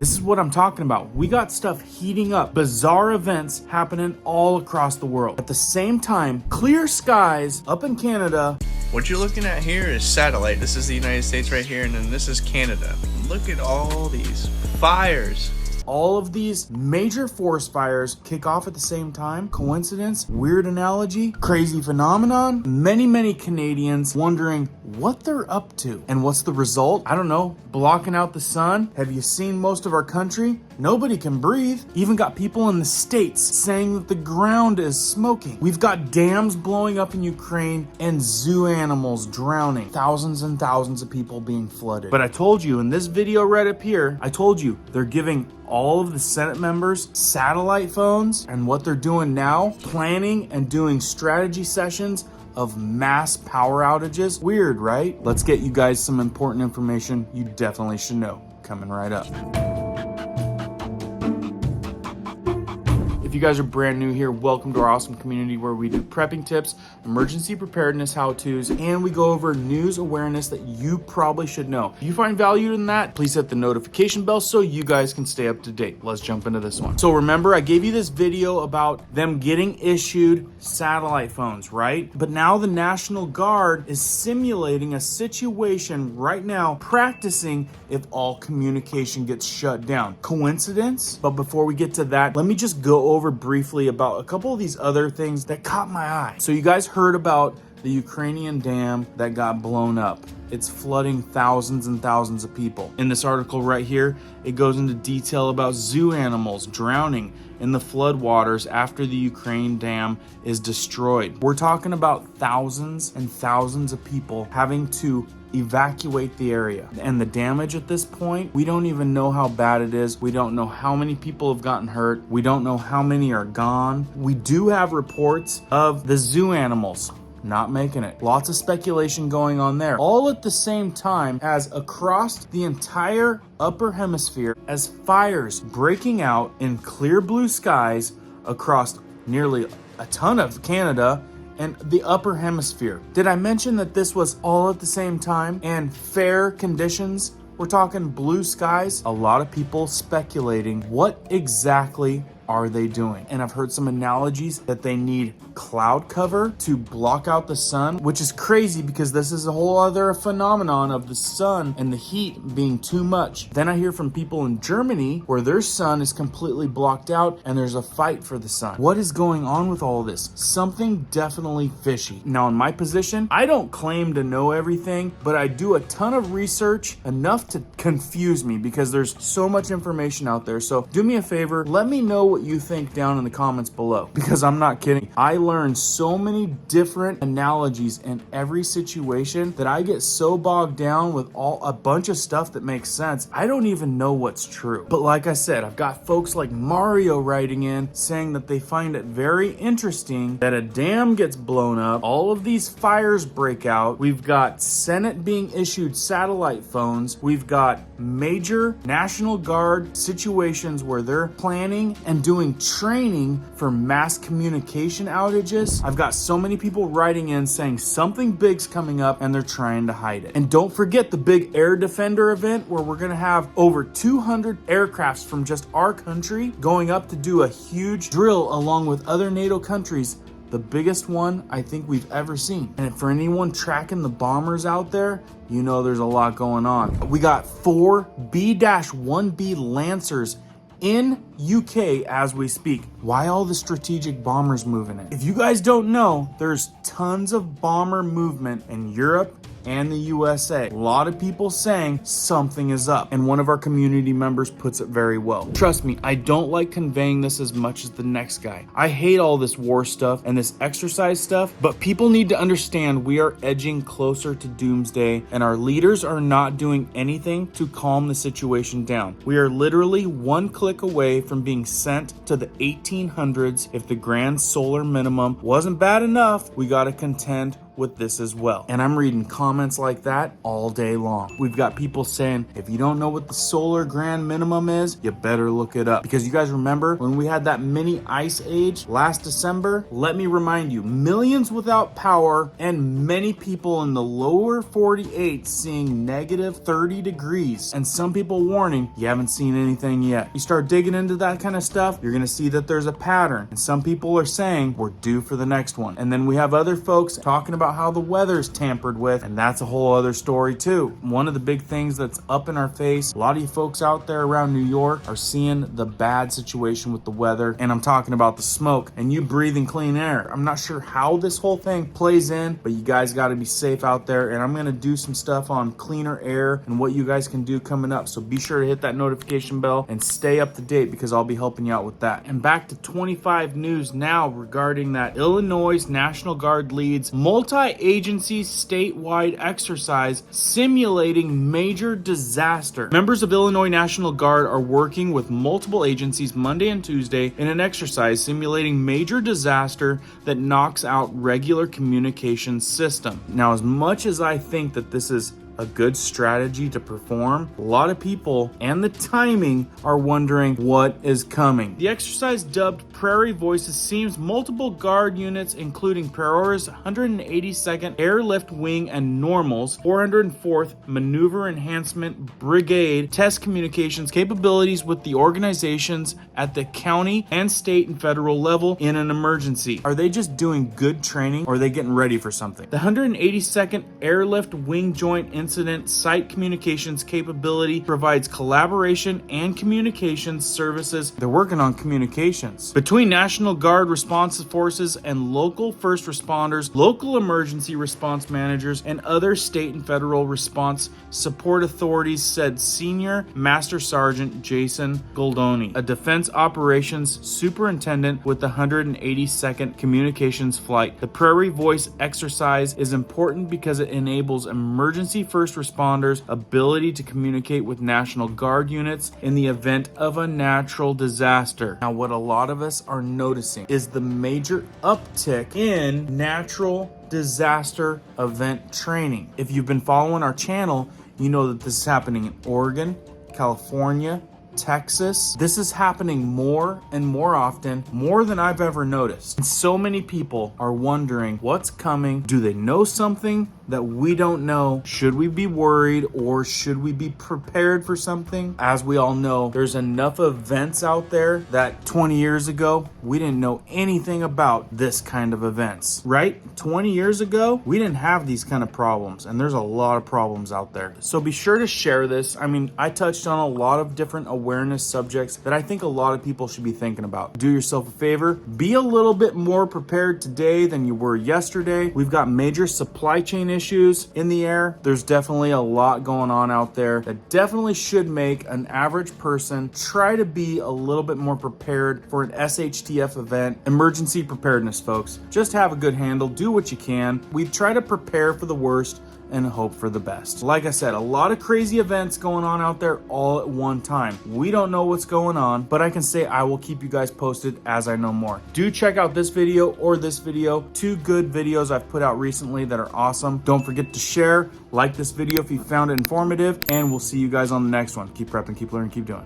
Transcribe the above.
This is what I'm talking about. We got stuff heating up, bizarre events happening all across the world. At the same time, clear skies up in Canada. What you're looking at here is satellite. This is the United States right here, and then this is Canada. Look at all these fires. All of these major forest fires kick off at the same time. Coincidence? Weird analogy? Crazy phenomenon? Many Canadians wondering what they're up to. And what's the result? I don't know. Blocking out the sun? Have you seen most of our country? Nobody can breathe. Even got people in the States saying that the ground is smoking. We've got dams blowing up in Ukraine and zoo animals drowning. Thousands and thousands of people being flooded. But I told you in this video right up here, I told you they're giving all of the Senate members satellite phones, and what they're doing now, planning and doing strategy sessions of mass power outages. Weird, right? Let's get you guys some important information you definitely should know coming right up. If you guys are brand new here, welcome to our awesome community where we do prepping tips, emergency preparedness how-tos, and we go over news awareness that you probably should know. If you find value in that, please hit the notification bell so you guys can stay up to date. Let's jump into this one. So remember, I gave you this video about them getting issued satellite phones, right? But now the National Guard is simulating a situation right now, practicing if all communication gets shut down. Coincidence? But before we get to that, let me just go over briefly about a couple of these other things that caught my eye. So you guys heard about the Ukrainian dam that got blown up. It's flooding thousands and thousands of people. In this article right here, it goes into detail about zoo animals drowning in the floodwaters after the Ukraine dam is destroyed. We're talking about thousands and thousands of people having to evacuate the area. And the damage at this point, we don't even know how bad it is. We don't know how many people have gotten hurt. We don't know how many are gone. We do have reports of the zoo animals not making it. Lots of speculation going on there. All at the same time as across the entire upper hemisphere, as fires breaking out in clear blue skies across nearly a ton of Canada and the upper hemisphere. Did I mention that this was all at the same time and fair conditions? We're talking blue skies. A lot of people speculating what exactly are they doing? And I've heard some analogies that they need cloud cover to block out the sun, which is crazy because this is a whole other phenomenon of the sun and the heat being too much. Then I hear from people in Germany where their sun is completely blocked out and there's a fight for the sun. What is going on with all this? Something definitely fishy. Now in my position, I don't claim to know everything, but I do a ton of research, enough to confuse me because there's so much information out there. So do me a favor, let me know what you think down in the comments below, because I'm not kidding. I learned so many different analogies in every situation that I get so bogged down with a bunch of stuff that makes sense. I don't even know what's true. But like I said, I've got folks like Mario writing in saying that they find it very interesting that a dam gets blown up, all of these fires break out. We've got Senate being issued satellite phones. We've got major National Guard situations where they're planning and doing training for mass communication outages. I've got so many people writing in saying something big's coming up and they're trying to hide it. And don't forget the big air defender event where we're gonna have over 200 aircrafts from just our country going up to do a huge drill along with other NATO countries. The biggest one I think we've ever seen. And for anyone tracking the bombers out there, you know there's a lot going on. We got 4 B-1B Lancers in UK as we speak. Why all the strategic bombers moving in? If you guys don't know, there's tons of bomber movement in Europe and the USA. A lot of people saying something is up, and one of our community members puts it very well. Trust me, I don't like conveying this as much as the next guy. I hate all this war stuff and this exercise stuff, but people need to understand we are edging closer to doomsday, and our leaders are not doing anything to calm the situation down. We are literally one click away from being sent to the 1800s. If the grand solar minimum wasn't bad enough, we gotta contend with this as well. And I'm reading comments like that all day long. We've got people saying, if you don't know what the solar grand minimum is, you better look it up. Because you guys remember when we had that mini ice age last December? Let me remind you, millions without power and many people in the lower 48 seeing negative 30 degrees. And some people warning, you haven't seen anything yet. You start digging into that kind of stuff, you're gonna see that there's a pattern. And some people are saying we're due for the next one. And then we have other folks talking about how the weather's tampered with, and that's a whole other story too. One of the big things that's up in our face, a lot of you folks out there around New York are seeing the bad situation with the weather, and I'm talking about the smoke and you breathing clean air. I'm not sure how this whole thing plays in, but you guys got to be safe out there, and I'm going to do some stuff on cleaner air and what you guys can do coming up. So be sure to hit that notification bell and stay up to date, because I'll be helping you out with that. And back to 25 news now regarding that Illinois National Guard leads multi-agency statewide exercise simulating major disaster. Members of Illinois National Guard are working with multiple agencies Monday and Tuesday in an exercise simulating major disaster that knocks out regular communication system. Now, as much as I think that this is a good strategy to perform, a lot of people and the timing are wondering what is coming. The exercise, dubbed Prairie Voices, seems multiple guard units, including Peora's 182nd Airlift Wing and Normal's 404th Maneuver Enhancement Brigade, test communications capabilities with the organizations at the county and state and federal level in an emergency. Are they just doing good training, or are they getting ready for something? The 182nd Airlift Wing Joint Incident Site Communications capability provides collaboration and communications services. They're working on communications between National Guard response forces and local first responders, local emergency response managers, and other state and federal response support authorities, said Senior Master Sergeant Jason Goldoni, a defense operations superintendent with the 182nd Communications Flight. The Prairie Voice exercise is important because it enables emergency first responders' ability to communicate with National Guard units in the event of a natural disaster. Now, what a lot of us are noticing is the major uptick in natural disaster event training. If you've been following our channel, you know that this is happening in Oregon, California, Texas. This is happening more and more often, more than I've ever noticed. And so many people are wondering what's coming. Do they know something that we don't know? Should we be worried, or should we be prepared for something? As we all know, there's enough events out there that 20 years ago, we didn't know anything about this kind of events, right? 20 years ago, we didn't have these kind of problems, and there's a lot of problems out there. So be sure to share this. I mean, I touched on a lot of different awareness subjects that I think a lot of people should be thinking about. Do yourself a favor, be a little bit more prepared today than you were yesterday. We've got major supply chain issues in the air. There's definitely a lot going on out there that definitely should make an average person try to be a little bit more prepared for an SHTF event. Emergency preparedness, folks. Just have a good handle, do what you can. We try to prepare for the worst and hope for the best. Like I said, a lot of crazy events going on out there all at one time. We don't know what's going on, but I can say I will keep you guys posted as I know more. Do check out this video or this video. Two good videos I've put out recently that are awesome. Don't forget to share, like this video if you found it informative, and we'll see you guys on the next one. Keep prepping, keep learning, keep doing.